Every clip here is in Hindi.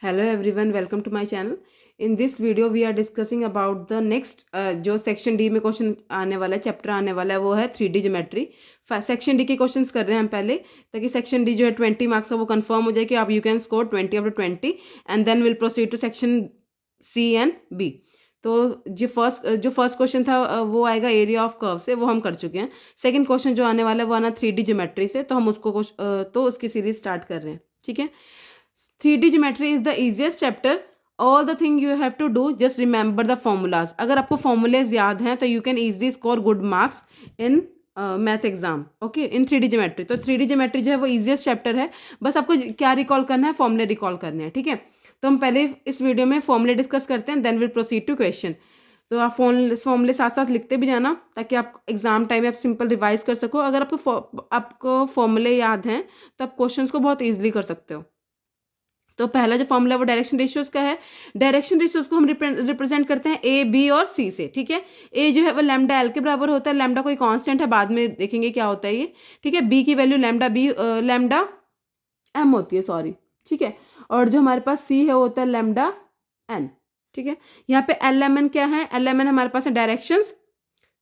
Hello everyone, welcome to my channel. In this video we are discussing about the next जो सेक्शन डी में क्वेश्चन आने वाला है, चैप्टर आने वाला है, वो है 3D ज्योमेट्री। सेक्शन डी के क्वेश्चंस कर रहे हैं हम पहले, ताकि सेक्शन डी जो है 20 मार्क्स का वो कंफर्म हो जाए कि आप you can score 20/20 and then will proceed to section C and B. तो जो फर्स्ट क्वेश्चन था वो आएगा एरिया ऑफ कर्व से, वो हम कर चुके हैं। सेकंड क्वेश्चन जो आने वाला है वो आना 3D ज्योमेट्री से, तो हम उसको तो उसकी सीरीज स्टार्ट कर रहे हैं। ठीक है, 3D geometry is the easiest chapter. All the thing you have to do, just remember the formulas. अगर आपको formulas याद हैं तो you can easily score good marks in math exam. Okay, in 3D geometry. तो 3D ज्योमेट्री जो है वो इजीएस्ट चैप्टर है। बस आपको क्या रिकॉल करना है, फॉर्मूले रिकॉल करने हैं। ठीक है, तो हम पहले इस वीडियो में फॉर्मूले डिस्कस करते हैं, then will proceed to question. तो आप फॉर्मूले साथ साथ लिखते भी जाना, ताकि आप एग्जाम टाइम में आप सिंपल रिवाइज कर सको। अगर आपको फॉर्मूले याद हैं तो आप क्वेश्चंस को बहुत ईजिली कर सकते हो। तो पहला जो फॉर्मूला है वो डायरेक्शन रेशियोज का है। डायरेक्शन रेशियोज को हम रिप्रेजेंट करते हैं ए, बी और सी से। ठीक है, ए जो है वो लैम्डा एल के बराबर होता है। लैम्डा कोई कांस्टेंट है, बाद में देखेंगे क्या होता है ये। ठीक है, बी की वैल्यू लैम्डा एम होती है, सॉरी। ठीक है, और जो हमारे पास सी है वो होता है लैम्डा एन। ठीक है, यहाँ पे एल एम एन क्या है? एल एम एन हमारे पास है डायरेक्शंस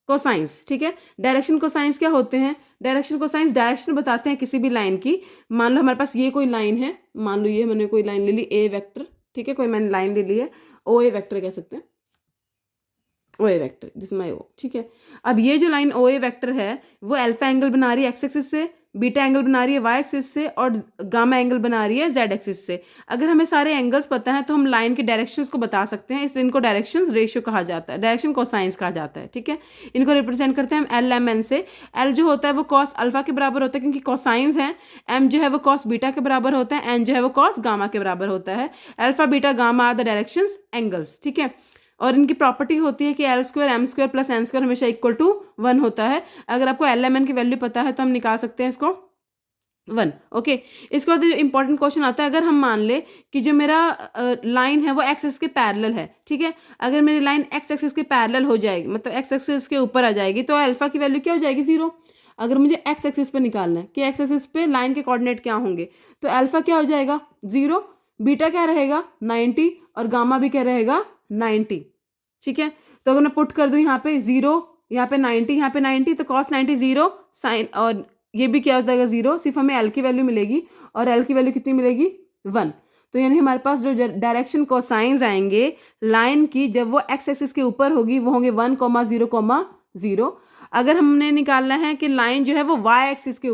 कोसाइंस। ठीक है, डायरेक्शन कोसाइंस क्या होते हैं? डायरेक्शन कोसाइंस डायरेक्शन बताते हैं किसी भी लाइन की। मान लो हमारे पास ये कोई लाइन है, मान लो ये मैंने कोई लाइन ले ली ए वेक्टर। ठीक है, कोई मैंने लाइन ले ली है, ओ ए वेक्टर कह सकते हैं, ओ ए वेक्टर, दिस माई ओ। ठीक है, अब ये जो लाइन ओ ए वेक्टर है वो अल्फा एंगल बना रही है एक्स एक्सिस से, बीटा एंगल बना रही है वाई एक्सिस से, और गामा एंगल बना रही है जेड एक्सिस से। अगर हमें सारे एंगल्स पता है तो हम लाइन के डायरेक्शंस को बता सकते हैं, इसलिए इनको डायरेक्शंस रेशियो कहा जाता है, डायरेक्शन कोसाइंस कहा जाता है। ठीक है, इनको रिप्रेजेंट करते हैं हम एल एम एन से। एल जो होता है वो कॉस अल्फा के बराबर होता है, क्योंकि कोसाइंस है। एम जो है वो कॉस बीटा के बराबर होता है। एन जो है वो कॉस गामा के बराबर होता है। Alpha beta gamma are the directions angles. ठीक है, और इनकी प्रॉपर्टी होती है कि L square M square plus N square हमेशा इक्वल टू 1 होता है। अगर आपको एल एम एन की वैल्यू पता है तो हम निकाल सकते हैं इसको 1। ओके, इसके बाद जो इंपॉर्टेंट क्वेश्चन आता है, अगर हम मान ले कि जो मेरा लाइन है वो एक्स एक्सिस के पैरेलल है। ठीक है, अगर मेरी लाइन एक्स एक्सिस के पैरेलल हो जाएगी, मतलब एक्स एक्सिस के ऊपर आ जाएगी, तो अल्फा की वैल्यू क्या हो जाएगी? 0। अगर मुझे एक्स एक्सिस पे निकालना है कि एक्स एक्सिस पे लाइन के कोऑर्डिनेट क्या होंगे, तो अल्फा क्या हो जाएगा? 0। बीटा क्या रहेगा? 90, और गामा भी क्या रहेगा? 90। ठीक है, तो अगर मैं पुट कर दूं यहाँ पे 0, यहाँ पे 90, यहाँ पे 90, तो कॉस 90 0 साइन, और ये भी क्या हो जाएगा? 0। सिर्फ हमें एल की वैल्यू मिलेगी, और एल की वैल्यू कितनी मिलेगी? 1। तो यानी हमारे पास जो डायरेक्शन कोसाइंस आएंगे लाइन की, जब वो एक्स एक्सिस के ऊपर होगी, वो होंगे 1,0,0। अगर हमने निकालना है कि लाइन जो है वो वाई एक्सिस के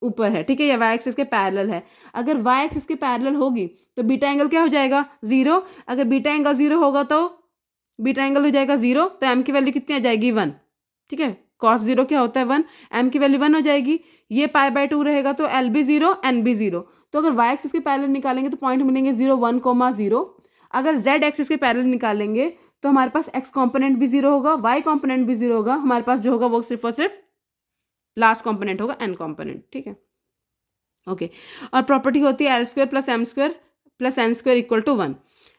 ऊपर है, ठीक है, या वाई एक्सिस के पैरेलल है, अगर वाई एक्सिस के पैरेलल होगी तो बीटा एंगल क्या हो जाएगा? 0। अगर बीटा एंगल 0 होगा तो बीटा एंगल हो जाएगा 0, तो एम की वैल्यू कितनी आ जाएगी? 1। ठीक है, कॉस 0 क्या होता है? 1, एम की वैल्यू 1 हो जाएगी। ये π/2 रहेगा, तो एल भी 0 एन भी 0। तो अगर वाई एक्सिस के पैरेलल निकालेंगे तो पॉइंट मिलेंगे 0 1,0। अगर जेड एक्सिस के पैरेलल निकालेंगे तो हमारे पास एक्स कॉम्पोनेंट भी 0 होगा, वाई कॉम्पोनेंट भी 0 होगा। हमारे पास जो होगा वो सिर्फ और सिर्फ लास्ट कॉम्पोनेंट होगा, एन कॉम्पोनेंट। ठीक है, ओके, और प्रॉपर्टी होती है L square plus M square plus N square equal to 1।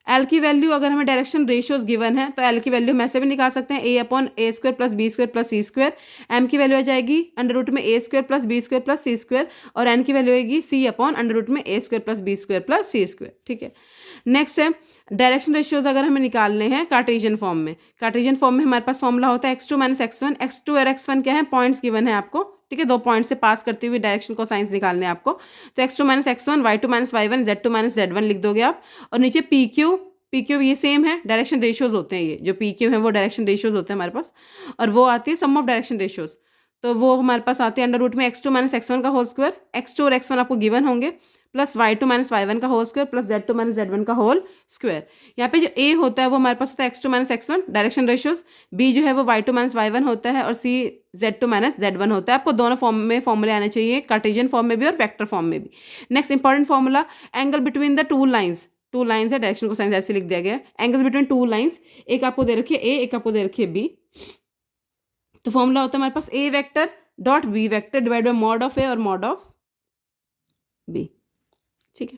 L की वैल्यू, अगर हमें डायरेक्शन रेशियोज गिवन है तो एल की वैल्यू हम ऐसे भी निकाल सकते हैं, a/a² plus b² plus c²। M की वैल्यू आ जाएगी √ में a² plus b² plus c², और एन की वैल्यू आएगी c/√ में a² plus b² plus c²। ठीक है, नेक्स्ट है डायरेक्शन रेशियोज। अगर हमें निकालने हैं कार्टेशियन फॉर्म में, कार्टेशियन फॉर्म में हमारे पास फॉर्मूला होता है x2 - x1। x2 और x1 क्या है? पॉइंट्स गिवन है आपको। ठीक है, 2 पॉइंट से पास करते हुए डायरेक्शन को साइंस निकालने हैं आपको। तो x2 - x1, y2 - y1, z2 - z1 लिख दोगे आप, और नीचे PQ ये सेम है, डायरेक्शन रेशियोज होते हैं। ये जो PQ है वो डायरेक्शन रेशियोज होते हैं हमारे पास, और वो आती है सम ऑफ डायरेक्शन रेशियोज। तो वो हमारे पास आते हैं √ में x2 - x1 का होल स्क्वायर। x2 और x1 आपको गिवन होंगे, प्लस y2 - y1 का whole square plus z2 - z1 का होल स्क्वायर। यहाँ पे जो a होता है वो हमारे पास होता है x2 - x1 direction ratios, b जो है वो y2 - y1 होता है, और c z2 - z1 होता है। आपको दोनों फॉर्म में फॉर्मूले आने चाहिए, कार्टेशियन फॉर्म में भी और वेक्टर फॉर्म में भी। Next important formula, angle between the two lines है, डायरेक्शन को साइंस ऐसे लिख दिया गया है। एंगल्स बिटवीन टू लाइन्स, एक आपको दे रखी है a, एक आपको दे रखी है b। तो फॉर्मूला होता है हमारे पास a vector dot b vector divide by mod of a और मॉड ऑफ b। ठीक है,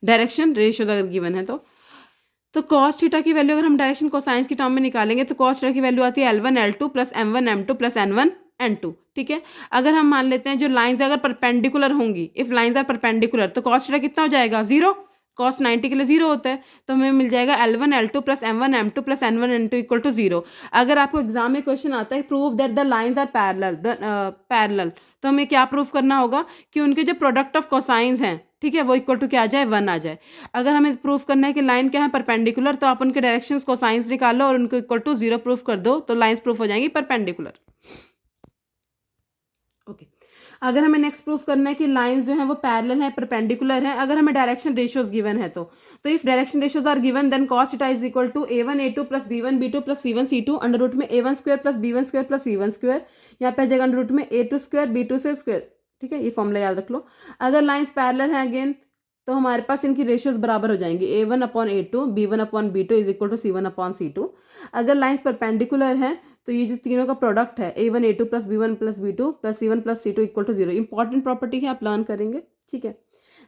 डायरेक्शन रेशियोज अगर गिवन है तो कॉस थीटा की वैल्यू अगर हम डायरेक्शन कोसाइंस की टर्म में निकालेंगे तो कॉस थीटा की वैल्यू आती है L1 L2 plus M1 M2 plus N1 N2। ठीक है, अगर हम मान लेते हैं जो लाइंस अगर परपेंडिकुलर होंगी, इफ लाइंस आर परपेंडिकुलर, तो कॉस थीटा कितना हो जाएगा? 0। कॉस 90 के लिए 0 होता है, तो हमें मिल जाएगा L1 L2 plus M1 M2 plus N1 N2 equal to 0। अगर आपको एग्जाम में क्वेश्चन आता है prove that the lines are parallel, तो हमें क्या प्रूव करना होगा कि उनके जो प्रोडक्ट ऑफ कोसाइंस हैं, ठीक है, वो इक्वल टू क्या आ जाए, 1 आ जाए। अगर हमें प्रूफ करना है कि लाइन क्या है, परपेंडिकुलर, तो आप उनके डायरेक्शंस कोसाइंस निकालो और उनको इक्वल टू 0 प्रूफ कर दो, तो लाइंस प्रूफ हो जाएंगी परपेंडिकुलर। ओके, अगर हमें नेक्स्ट प्रूफ करना है कि लाइंस जो हैं वो पैरेलल हैं, परपेंडिकुलर हैं, अगर हमें डायरेक्शन रेशियोज गिवन है तो if direction ratios are given then cos theta is equal to a1 a2 plus b1 b2 plus c1 c2 under root में a1 square plus b1 square plus c1 square, यहाँ पे आ जाएगा अंडर रूट में a2 स्क्वायर b2 से स्क्वायर। ठीक है, ये फॉर्मूला याद रख लो। अगर लाइंस पैरेलल हैं अगेन, तो हमारे पास इनकी रेशियोज बराबर हो जाएंगी, a1 upon a2 b1 upon b2 is equal to c1 upon c2। अगर लाइंस परपेंडिकुलर हैं तो ये जो तीनों का प्रोडक्ट है a1 a2 plus b1 plus b2 plus c1 plus c2 equal to 0, important property है, आप लर्न करेंगे। ठीक है,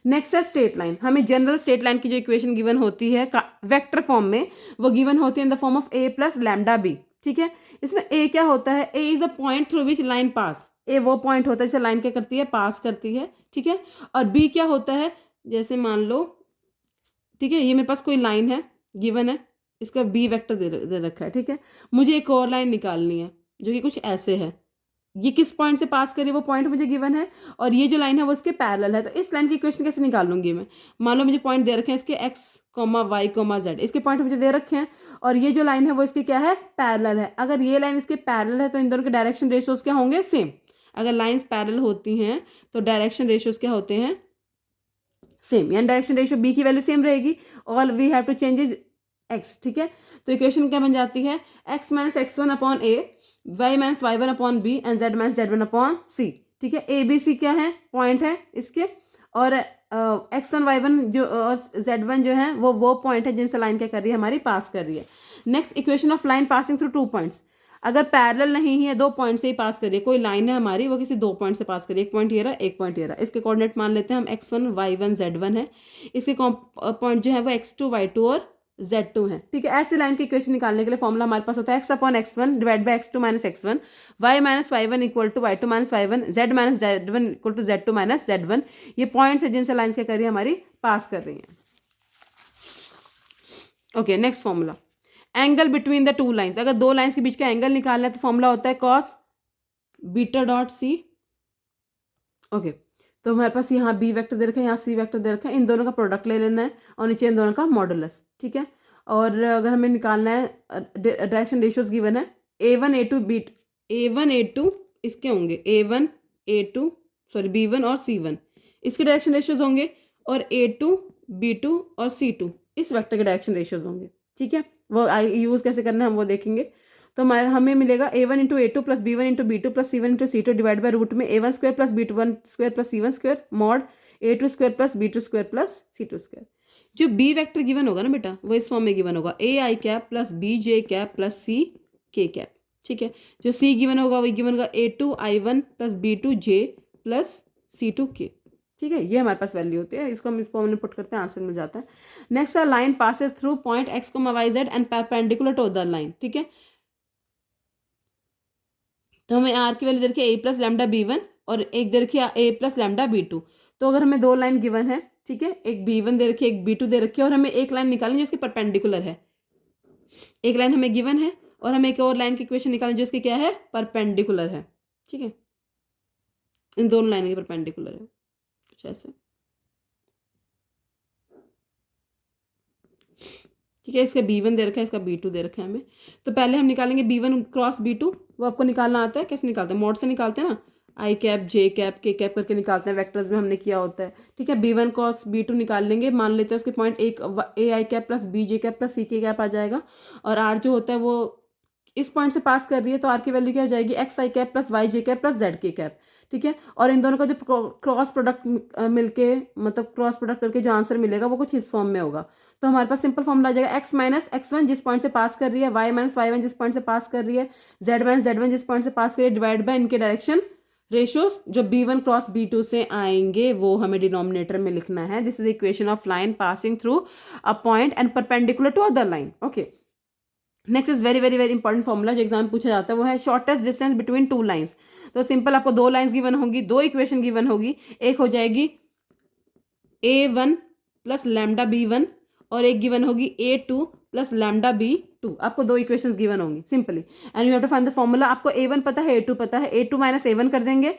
नेक्स्ट है स्ट्रेट लाइन। हमें जनरल स्ट्रेट लाइन की जो इक्वेशन गिवन होती है वेक्टर फॉर्म में, वो गिवन होती है in the form of a plus lambda b। ठीक है, इसमें a क्या होता है, a is a point through which line pass, a वो पॉइंट होता है जिसे लाइन क्या करती है, पास करती है। ठीक है, और b क्या होता है, जैसे मान लो, ठीक है, ये मेरे पास कोई लाइन है गिवन है, इसका बी वेक्टर दे रखा है। ठीक है, मुझे एक और लाइन निकालनी है जो कि कुछ ऐसे है, ये किस पॉइंट से पास करी, वो पॉइंट मुझे गिवन है, और ये जो लाइन है वो इसके पैरेलल है। तो इस लाइन की इक्वेशन कैसे निकालूंगी मैं, मान लो मुझे पॉइंट दे रखे हैं इसके x, y, z, इसके पॉइंट मुझे दे रखे हैं, और ये जो लाइन है वो इसकी क्या है, पैरेलल है। अगर ये लाइन इसके पैरेलल है तो इन दोनों के डायरेक्शन रेशियोज क्या होंगे, सेम। अगर लाइन्स पैरेलल होती हैं तो डायरेक्शन रेशियोज क्या होते हैं, सेम, यानी डायरेक्शन रेशियो बी की वैल्यू सेम रहेगी, all we have to change is X. ठीक है, तो इक्वेशन क्या बन जाती है, X minus x1 upon A, Y minus y1 upon B and z minus z1 upon C. ठीक है, ए बी सी क्या है, पॉइंट है इसके, और x1 y1 जो और z1 जो है वो पॉइंट है जिनसे लाइन क्या कर रही है, हमारी पास कर रही है। Next equation of line passing through 2 points. अगर पैरेलल नहीं है, 2 पॉइंट से ही पास करिए, कोई लाइन है हमारी वो किसी 2 पॉइंट से पास करिए, एक पॉइंट ये रहा, एक पॉइंट ये रहा, इसके कोऑर्डिनेट मान लेते हैं हम x1 y1 z1 है, इसके पॉइंट जो है वो x2 y2 और z2 है। ठीक है, ऐसी लाइन की इक्वेशन निकालने के लिए फॉर्मूला हमारे पास होता है x upon x1 divide by x2 minus x1, y minus y1 equal to y2 minus y1, z minus z1 equal to z2 minus z1। ये पॉइंट्स है जिनसे लाइन क्या कर रही है, हमारी पास कर रही है। Okay, next formula, angle between the 2 lines. अगर 2 लाइंस के बीच का एंगल निकालना है तो फॉर्मूला होता है cos beta dot C. Okay, तो हमारे पास यहाँ बी वेक्टर दे रखा है, यहाँ सी वेक्टर दे रखा है, इन दोनों का प्रोडक्ट ले लेना है और नीचे इन दोनों का मॉडुलस। ठीक है, और अगर हमें निकालना है डायरेक्शन रेशियोज गिवन है, a1 a2 b, a1 a2 इसके होंगे a1 a2 सॉरी b1 और c1, इसके डायरेक्शन रेशियोज होंगे, और a2 b2 और c2 इस वेक्टर के डायरेक्शन रेशियोज होंगे। ठीक है, वो यूज़ कैसे करना है हम वो देखेंगे। तो हमें मिलेगा a1 into A two plus b1 into b2 plus c1 into c2 divide by root में a1 square plus b1 square plus c1 square mod a2 square plus b2 square plus c2 square. जो b वेक्टर गिवन होगा ना बेटा, वो इस फॉर्म में गिवन होगा a i cap plus b j cap plus c k cap. ठीक है, जो c गिवन होगा वही गिवन होगा a2 i1 plus b2 j plus c2 k। ठीक है, ये हमारे पास वैल्यू होती है, इसको हम इस फॉर्म में पुट करते हैं, आंसर मिल जाता है। Next line passes through point x, y, z and perpendicular to the line. ठीक है, तो हमें आर की वैल्यू दे रखी है a प्लस लैम्डा b1 और एक दे रखी है a प्लस लैम्डा b2। तो अगर हमें 2 लाइन गिवन है, ठीक है, एक b1 दे रखी है, एक b2 दे रखी है, और हमें एक लाइन निकालनी है जिसकी परपेंडिकुलर है। एक लाइन हमें गिवन है और हमें एक और लाइन की इक्वेशन निकालनी है जो इसकी क्या है, परपेंडिकुलर है। ठीक है, इन दोनों लाइन की परपेंडिकुलर है, कुछ ऐसे। ठीक है, इसका b1 दे रखा है, इसका b2 दे रखा है हमें। तो पहले हम निकालेंगे b1 क्रॉस b2, वो आपको निकालना आता है, कैसे निकालते हैं, मॉड से निकालते हैं ना, आई कैप जे कैप के कैप करके निकालते हैं, वेक्टर्स में हमने किया होता है। ठीक है, b1 क्रॉस b2 निकाल लेंगे, मान लेते हैं उसके पॉइंट एक A I cap plus B J cap plus C K cap आ जाएगा, और आर जो होता है वो इस पॉइंट से पास कर रही है, तो आर की वैल्यू क्या हो जाएगी, एक्स आई कैप प्लस वाई जे कैप प्लस जेड के कैप। ठीक है, और इन दोनों का जो क्रॉस प्रोडक्ट मिलके, मतलब क्रॉस प्रोडक्ट करके जो आंसर मिलेगा वो कुछ इस फॉर्म में होगा। तो हमारे पास सिंपल फॉर्मूला आ जाएगा एक्स माइनस x1 जिस पॉइंट से पास कर रही है, y माइनस y1 जिस पॉइंट से पास कर रही है, z माइनस z1 जिस पॉइंट से पास कर रही है, डिवाइड बाय इनके डायरेक्शन रेशियोज जो b1 क्रॉस b2 से आएंगे वो हमें डिनोमिनेटर में लिखना है। This is the equation of line passing through a point and perpendicular to other line. Okay, next is very very very important formula जो एग्जाम में पूछा जाता है, वो है शॉर्टेस्ट डिस्टेंस बिटवीन 2 लाइंस। तो सिंपल, आपको 2 लाइंस गिवन होगी, 2 इक्वेशन गिवन होगी, एक हो जाएगी a1 प्लस लैम्डा B1 और एक गिवन होगी A2 प्लस लैम्डा B2। आपको दो इक्वेशंस गिवन होंगी simply and you have to find the formula. आपको A1 पता है, A2 पता है, A2 माइनस A1 कर देंगे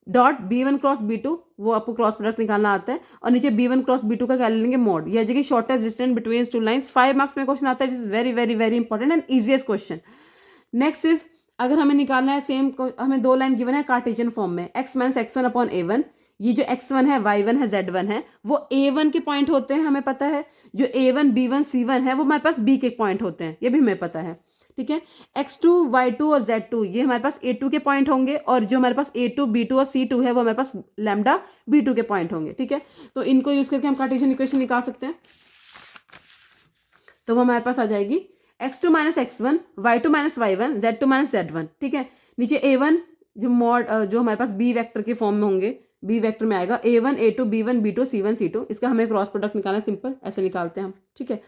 डॉट B1 क्रॉस B2, वो आपको क्रॉस प्रोडक्ट निकालना आता है, और नीचे B1 क्रॉस B2 का क्या ले लेंगे मॉड। ये जगह shortest distance between two lines. 5 marks में क्वेश्चन आता है, it is very very very important and easiest question. Next is, अगर हमें निकालना है सेम, हमें दो लाइन गिवन है कार्टेशियन फॉर्म में, x minus x1 upon A1। ये जो x1 है, y1 है, z1 है, वो A1 के पॉइंट होते हैं, हमें पता है। जो A1 B1 C1 है वो हमारे पास B के पॉइंट होते हैं, ये भी हमें पता है, ठीक है। x2 y2 और z2 ये हमारे पास A2 के पॉइंट होंगे, और जो हमारे पास A2 B2 और C2 है वो हमारे पास लैम्डा B2 के पॉइंट होंगे, ठीक है। तो इनको यूज करके हम कार्टेशियन इक्वेशन निकाल सकते हैं। तो वो हमारे पास आ जाएगी x2 minus x1, y2 minus y1, z2 minus z1, ठीक है। नीचे A1 जो मॉड जो हमारे पास B वेक्टर के फॉर्म में होंगे, B वेक्टर में आएगा A1 A2 B1 B2 C1 C2। इसका हमें क्रॉस प्रोडक्ट निकालना है, सिंपल ऐसे निकालते हैं हम, ठीक है।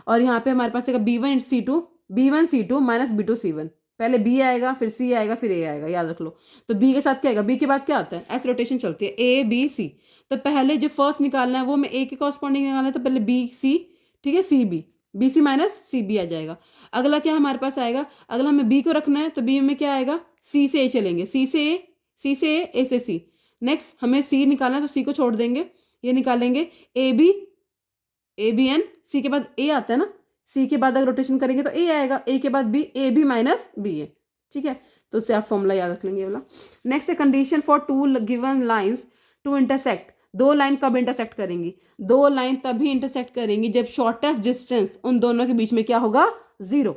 और यहाँ पे हमारे पास B1 C2 B1 C2 minus B2 C1। पहले B आएगा, फिर C आएगा, फिर A आएगा, याद रख लो। तो B के साथ क्या आएगा, B के बाद क्या आता है, ऐसे रोटेशन चलती है A B C। तो पहले जो फर्स्ट निकालना है वो हमें A के कॉरस्पॉन्डिंग निकालना है, तो पहले B C, ठीक है, C B, B C minus C B आ जाएगा। अगला क्या हमारे पास आएगा, अगला हमें बी को रखना है, तो बी में क्या आएगा, सी से ए चलेंगे, सी से ए, सी से ए, ए से सी। नेक्स्ट हमें सी निकालना है, तो सी को छोड़ देंगे, ये निकालेंगे ए बी एन, सी के बाद ए आता है ना, सी के बाद अगर रोटेशन करेंगे तो ए आएगा, ए के बाद B, A B minus B A, ठीक है। तो उससे आप फॉर्मूला याद रख लेंगे वाला। नेक्स्ट है condition for two given lines to intersect. दो लाइन कब इंटरसेक्ट करेंगी, दो लाइन तभी इंटरसेक्ट करेंगी जब शॉर्टेस्ट डिस्टेंस उन दोनों के बीच में क्या होगा, जीरो।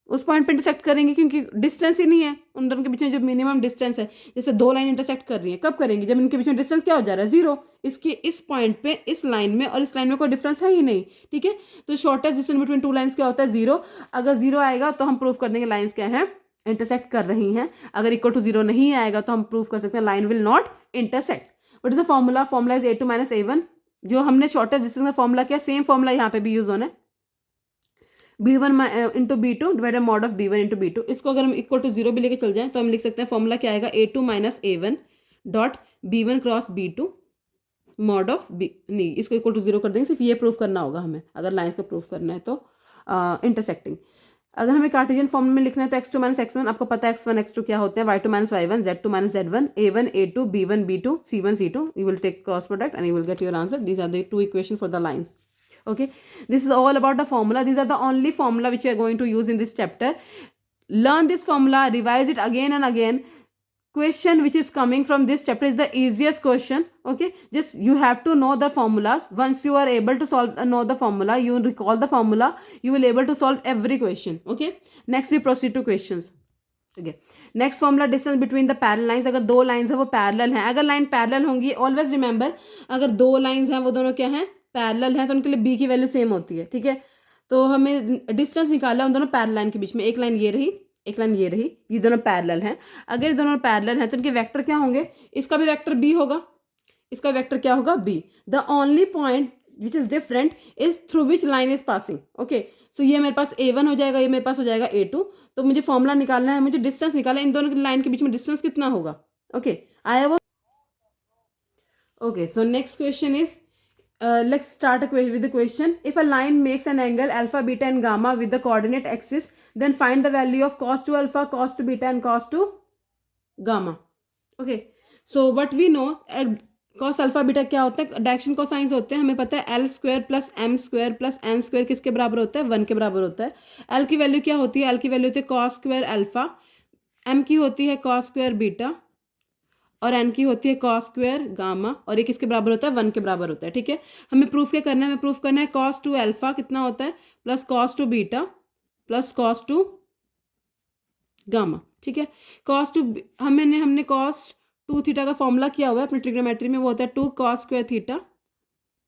उस पॉइंट पे इंटरसेक्ट करेंगे क्योंकि डिस्टेंस ही नहीं है उन दोनों के बीच में, जो मिनिमम डिस्टेंस है। जैसे दो लाइन इंटरसेक्ट कर रही है, कब करेंगी, जब इनके बीच में डिस्टेंस क्या हो जा रहा है, जीरो। इसके इस पॉइंट पे इस लाइन में और इस लाइन में कोई डिफरेंस है ही नहीं, ठीक है। तो shortest distance between two lines क्या होता है, जीरो। अगर जीरो आएगा तो हम प्रूव कर देंगे लाइन्स क्या है, इंटरसेक्ट कर रही हैं। अगर इक्वल टू जीरो नहीं आएगा तो हम प्रूव कर सकते हैं line will not intersect. What is the formula, formula is A2 minus A1। जो हमने शॉर्टेस्ट डिस्टेंस का फॉर्मूला किया, सेम फॉर्मूला यहाँ पे भी यूज होना है, B1 into B2 divided mod of B1 into B2। इसको अगर हम इक्वल टू जीरो भी लेके चल जाएं तो हम लिख सकते हैं फॉर्मूला क्या आएगा, A2 minus A1 dot B1 cross B2 mod of B, नहीं इसको इक्वल टू जीरो कर देंगे, सिर्फ ये प्रूफ करना होगा हमें, अगर लाइन्स का प्रूफ करना है तो इंटरसेक्टिंग। अगर हमें कार्टेशियन फॉर्म में लिखना है तो x2 माइनस x1, आपको पता है x1 x2 क्या होते हैं, y2 minus y1, z2 minus z1, a1 a2 b1 b2 c1 c2। you will take cross product and you will get your answer. These are the two equations for the lines. Okay, this is all about the formula. These are the only formula which we are going to use in this chapter. Learn this formula, revise it again and again. Question which is coming from this chapter is the easiest question. Okay, just you have to know the formulas. Once you are able to know the formula, you recall the formula, you will able to solve every question. Okay, next we proceed to questions. Okay, next formula, distance between the parallel lines। अगर दो लाइन्स है वो पैरेलल हैं, अगर लाइन पैरेलल होंगी, ऑलवेज रिमेंबर अगर दो लाइन्स हैं वो दोनों क्या हैं, पैरेलल हैं, तो उनके लिए बी की वैल्यू सेम होती है, ठीक है। तो हमें डिस्टेंस निकालना है उन दोनों पैरेलल लाइन के बीच में, एक लाइन ये रही, एक लाइन ये रही, ये दोनों पैरेलल हैं। अगर ये दोनों पैरेलल हैं तो इनके वेक्टर क्या होंगे, इसका भी वेक्टर बी होगा, इसका वेक्टर क्या होगा, B. The only point which is different is through which line is passing. Okay, so ये मेरे पास A1 हो जाएगा, ये मेरे पास हो जाएगा A2। तो मुझे फॉर्मूला निकालना है, मुझे डिस्टेंस निकालना है, इन दोनों की लाइन के बीच में डिस्टेंस कितना होगा। ओके, आया वो। Okay, so next question is let's start with the question. If a line makes an angle alpha, beta and gamma with the coordinate axis, then find the value of cos to alpha, cos to beta and cos to gamma. Okay, so what we know, cos alpha beta क्या होता है, डायरेक्शन कोसाइंस होते हैं, हमें पता है L square plus M square plus N square किसके बराबर होता है, 1 के बराबर होता है। L की वैल्यू क्या होती है, L की वैल्यू होती है cos स्क्वायर अल्फा, M की होती है cos स्क्वायर बीटा और n की होती है cos स्क्वायर गामा, और ये किसके बराबर होता है, 1 के बराबर होता है, ठीक है। हमें प्रूफ क्या करना है, हमें प्रूफ करना है cos टू अल्फा कितना होता है, plus cos two beta plus cos two gamma, ठीक है। cos टू हमने cos टू थीटा का फॉर्मूला किया हुआ है अपने ट्रिग्नोमेट्री में, वो होता है 2 cos स्क्वायर थीटा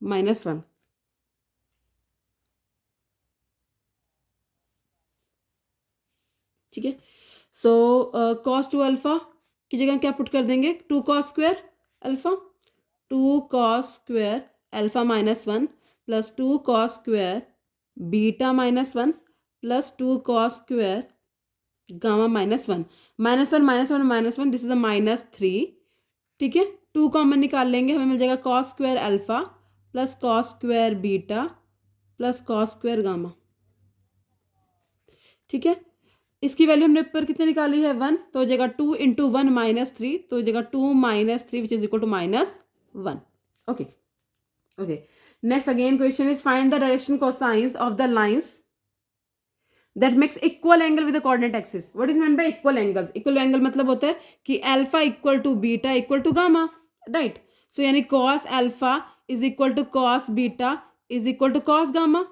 माइनस 1, ठीक है। सो cos टू अल्फा की जगह क्या पुट कर देंगे, 2 cos square alpha, 2 cos square alpha minus 1 plus 2 cos square beta minus 1 plus 2 cos square gamma minus 1, minus 1 minus 1 minus 1, this is a -3, ठीक है। 2 कॉमन निकाल लेंगे, हमें मिल जाएगा cos square alpha plus cos square beta plus cos square gamma. ठीक है, इसकी वैल्यू हमने ऊपर कितने निकाली है 1, तो हो जाएगा 2 इंटू 1 -3, तो हो जाएगा 2 -3 which is equal to -1। Okay okay, next again question is find the direction cosines of the lines that makes equal angle with the coordinate axis. What is meant by equal angles? Equal angle मतलब होता है कि alpha equal to beta equal to gamma, right? So यानी cos alpha is equal to cos beta is equal to cos gamma.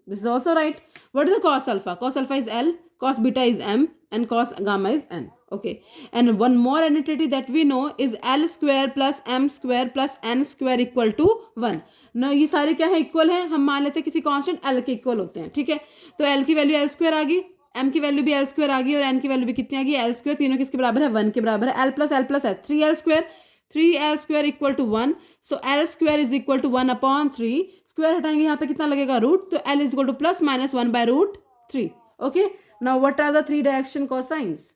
This is also right. What is the cos alpha? Cos alpha is L, cos beta is M, and cos gamma is N. Okay. And one more entity that we know is L square plus M square plus N square equal to 1. Now ये सारे क्या है? इक्वल है. हम मान लेते हैं किसी कांस्टेंट L के इक्वल होते हैं. ठीक है, तो L की वैल्यू L स्क्वायर आ गई, M की वैल्यू भी L स्क्वायर आ गई और N की वैल्यू भी कितनी आ गई? L square. तीनों किसके बराबर है? 1 के बराबर है. L प्लस है 3L square. 3L square equal to 1. So L square is equal to 1/3. Square हटाएंगे यहाँ पे कितना लगेगा? रूट. तो L is equal to plus minus 1/√3. Okay, now what are the 3 direction cosines?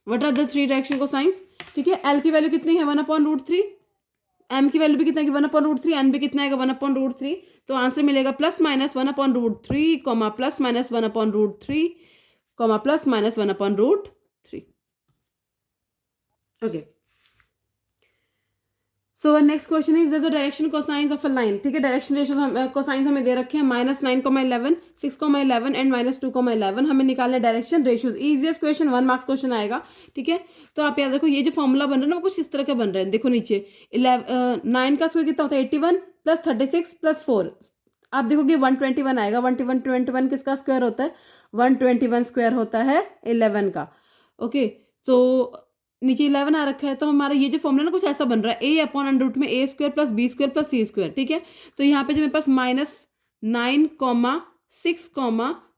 What are the 3 direction cosines? ठीक है, L की वैल्यू कितनी है? 1/√3. M की वैल्यू भी कितना है? 1/√3. N भी कितना है? 1/√3. तो आंसर मिलेगा plus minus 1/√3 comma plus minus 1/√3 comma plus minus 1/√3. Okay. So our next question is the direction cosines of a line. ठीक है, डायरेक्शन रेशियो कोसाइंस हमें दे रखे हैं -9,11, 6,11 एंड -2,11. हमें निकालना है direction ratios. Easiest question, 1 marks question आएगा. ठीक है, तो आप याद रखो ये जो फॉर्मूला बन रहा है ना वो कुछ इस तरह का बन रहा है. देखो नीचे 9 का स्क्वायर कितना होता है? 81 प्लस 36 प्लस 4. आप देखोगे 121 आएगा. 121 किसका स्क्वायर होता है? 121 स्क्वायर होता है 11 का. ओके, सो नीचे 11 आ रखा है, तो हमारा ये जो फॉर्मूला ना कुछ ऐसा बन रहा है a/√में a square plus b square plus c square. ठीक है, तो यहाँ पे जो मेरे पास -9, 6,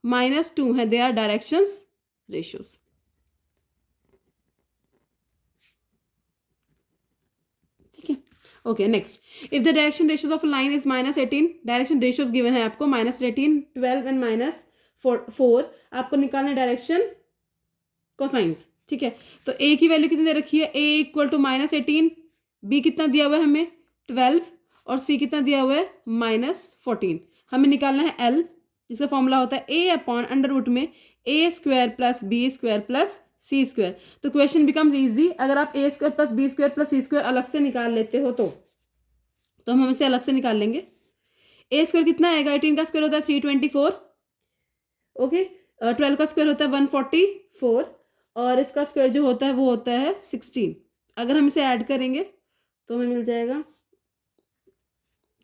-2 है, दे आर डायरेक्शंस रेशियोज. ठीक है, okay. Next, if the direction ratios of line is -18, direction ratios given है आपको -18, 12 एंड -4. आपको निकालना डायरेक्शन कोसाइंस. ठीक है, तो a की वैल्यू कितनी दे रखी है? a इक्वल टू -18, b कितना दिया हुआ है हमें? 12, और c कितना दिया हुआ है? -14. हमें निकालना है l, जिसका फॉर्मूला होता है a/√में a square plus b square plus c square. तो क्वेश्चन बिकम्स इजी अगर आप a square plus b square plus c square अलग से निकाल लेते हो तो हम इसे अलग से निकाल लेंगे. a स्क्वायर कितना आएगा? 18 का स्क्वायर होता है 324. ओके, 12 का स्क्वायर होता है 144 और इसका स्क्वायर जो होता है वो होता है 16. अगर हम इसे ऐड करेंगे तो हमें मिल जाएगा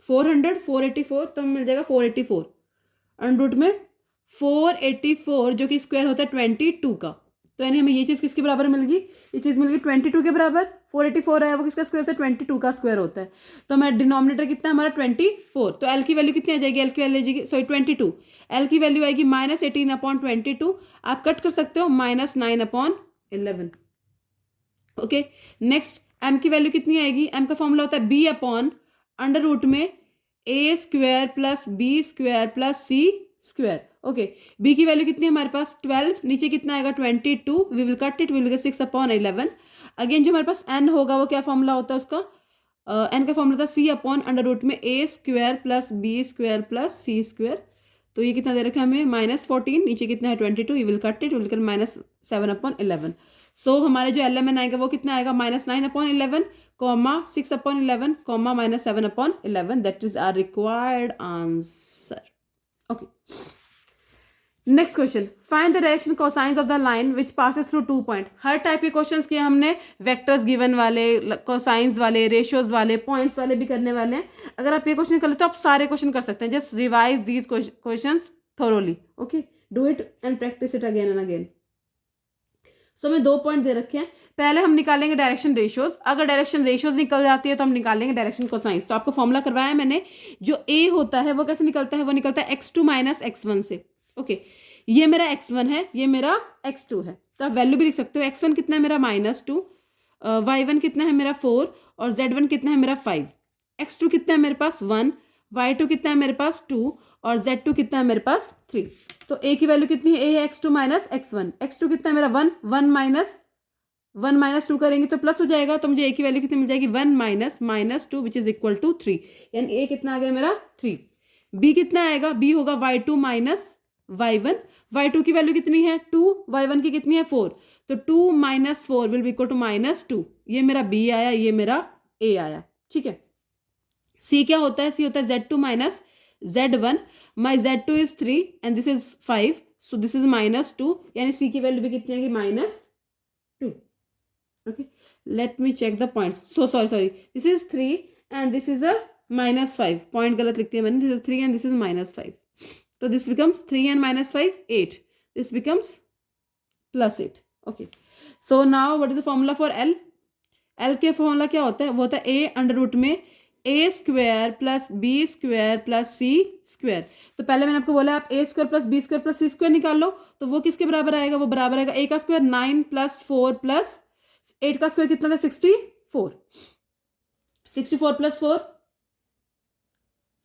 400, 484, तो हमें मिल जाएगा 484. अंडर में 484 जो कि स्क्वायर होता है 22 का. तो यानी हमें ये चीज़ किसके बराबर मिल गई? ये चीज़ मिल गई 22 के बराबर. 484 है वो किसका स्क्वायर होता है? 22 का स्क्वायर होता है. तो हमारा डिनोमिनेटर कितना है? हमारा 24. तो एल की वैल्यू कितनी आ जाएगी? एल की वैल्यू आ जाएगी 22. एल की वैल्यू आएगी -18/22. आप कट कर सकते हो -9/11. ओके, नेक्स्ट एम की वैल्यू कितनी आएगी? एम का फॉर्मूला होता है b/√में a square plus b square plus c square. Okay, b की वैल्यू कितनी है हमारे पास? 12. नीचे कितना आएगा? 22. We will cut it, we will get 6/11. Again जो हमारे पास n होगा वो क्या फॉर्मूला होता है उसका? n का फॉर्मूला था c/√में a square plus b square plus c square. तो ये कितना दे रखा है हमें? -14. नीचे कितना है? 22. You will cut it, will get -7/11. सो हमारे जो LMN आएगा वो कितना आएगा? -9/11, 6/11, -7/11. That is our required answer. Okay, next question, find the direction cosines of the line which passes through 2 point. हर टाइप के क्वेश्चंस किए हमने, वेक्टर्स गिवन वाले, कोसाइंस वाले, रेशियोज वाले, पॉइंट्स वाले भी करने वाले हैं. अगर आप ये क्वेश्चन कर ले तो आप सारे क्वेश्चन कर सकते हैं. Just revise these questions thoroughly. Okay, do it and practice it again and again. So हमें 2 पॉइंट दे रखे हैं. पहले हम निकालेंगे डायरेक्शन रेशियोज. अगर डायरेक्शन रेशियोज निकल जाती है तो हम निकालेंगे डायरेक्शन कोसाइंस. तो आपको फॉर्मूला करवाया है मैंने. जो a होता है वो कैसे निकलता है? वो निकलता है x2 - x1 से. ओके, ये मेरा x1 है, ये मेरा x2 है. तो आप वैल्यू भी लिख सकते हो. x1 कितना है मेरा? -2. y1 कितना है मेरा? 4. और z1 कितना है मेरा? 5. x2 कितना है मेरे पास? 1. y2 कितना है मेरे पास? 2. और z2 कितना है मेरे पास? 3. तो a की वैल्यू कितनी है? a है x2 - x1. x2 कितना है मेरा? 1. 1 - 1 माइनस 2 करेंगे तो प्लस हो जाएगा, तो मुझे ए की वैल्यू कितनी मिल जाएगी 1 minus minus 2 which is equal to 3, यानी ए कितना आ गया मेरा 3। बी कितना आएगा, बी होगा y2 माइनस y1, y2 की वैल्यू कितनी है 2, y1 की कितनी है 4, तो 2 minus 4 will be equal to minus 2। ये मेरा बी आया, ये मेरा ए आया, ठीक है। सी क्या होता है, सी होता है z2 minus z1, my z2 is 3 and this is 5, so this is minus 2, यानी सी की वैल्यू भी कितनी आएगी -2। okay, let me check the points, so sorry, this is 3 and this is a -5, point गलत लिखती है मैंने, this is 3 and this is -5, so this becomes 3 and -5 8, this becomes +8। okay, so now what is the formula for L? L के फॉर्मूला क्या होता है, वो होता है a अंडर रूट में a square plus b square plus c square. तो पहले मैंने आपको बोला आप a square plus b square plus c square निकाल लो, तो वो किसके बराबर आएगा, वो बराबर आएगा a का स्क्वायर 9 प्लस 4 प्लस 8 का स्क्वायर कितना था 64, 64 plus 4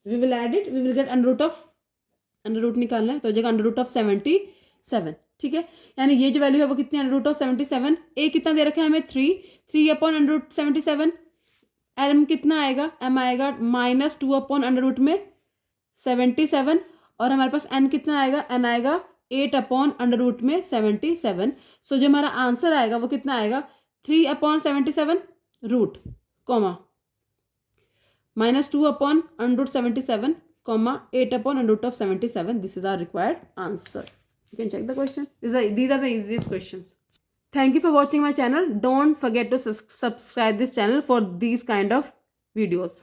we will add it, we will get under root निकालना है तो हो जाएगा अंडर रूट ऑफ 77, ठीक है। यानी ये जो वैल्यू है वो कितनी अंडर रूट ऑफ 77, ए कितना दे रखा है हमें 3 अपॉन अंडर रूट 77, एम कितना आएगा, एम आएगा -2 अपॉन अंडर रूट में 77, और हमारे पास एन कितना आएगा, एन आएगा 8 अपॉन अंडर रूट में 77। सो जो हमारा आंसर आएगा वो कितना आएगा 3 upon 77 root comma -2 upon under root 77 comma 8 upon under root of 77. This is our required answer. You can check the question. These are the easiest questions. Thank you for watching my channel. Don't forget to subscribe this channel for these kind of videos.